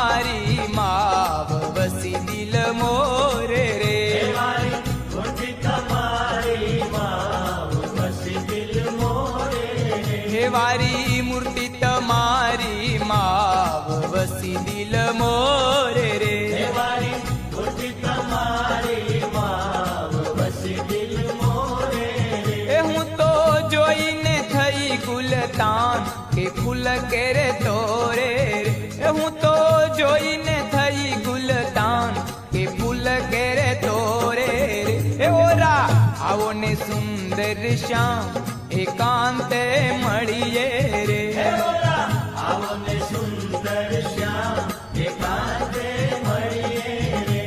तमारी माव वसी दिल मोरे रे। हेवारी मूर्ति तमारी माव वसी दिल मोरे रे। हूँ तो जोईने थई गुलतान के फूल केरे तोरे रे। हूँ तो जोईने थई गुलतान के फूल केरे तोरे रे। ओरा आवो ने सुंदर श्याम एकांते मळिये रे। आवो ने सुंदर श्याम एकांते मळिये रे।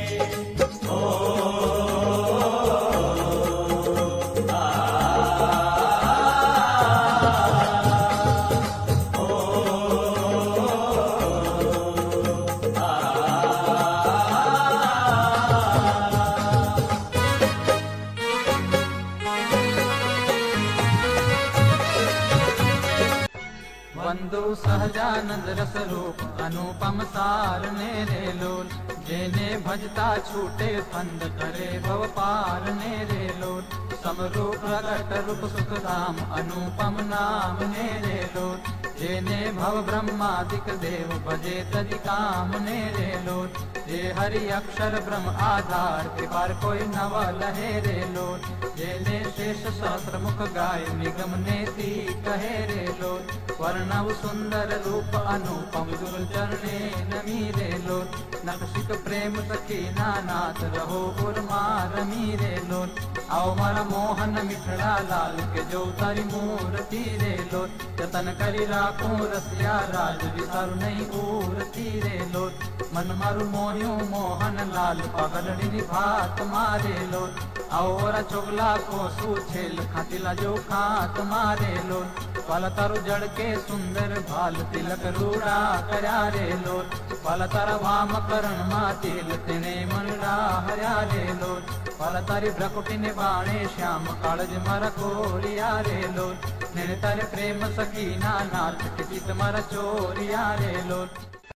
वंदो सहजानंद रस रूप अनुपम सार नेरे लोल। जेने भजता छूटे फंद करे भव पार नेरे लोल। समरूप प्रगट रूप सुख धाम अनुपम नाम नेरे लोल। जेने भव ब्रह्मादिक देव भजे तदि काम नेरे लोल। जे हरि अक्षर ब्रह्म आधार के बार कोई नव लहे रे लोल। जेने शेष सहस्र मुख गाय निगम नेति कहे रे लोल। वर्णव सुंदर रूप अनुपम जुल चरणे नमी रे लोल। नकशिक प्रेम सखी नानाथ रहो उर्मा रमी रे लोल। आओ मर मोहन मिठड़ा लाल के जो तारी मूर्ति रे लोल। जतन करी राखो रसिया राज विसारु नहीं उरती रे लोल। मन मारु मोहियो मोहन लाल पगलड़ी निभात मारे लोल। और चुगला को सूछेल खातिला जो खात मारे लोल। पल तरु जड़ के सुंदर भाल तिलक रूड़ा करया रे लोल। पल तर वाम करण मा तिल तिने मनड़ा हरया रे लोल। पल तारी भ्रकुटी निबाणे श्याम कालज मर कोरिया रे लोल। निर तारे प्रेम सखी नाथ चित मर चोरिया रे लोल।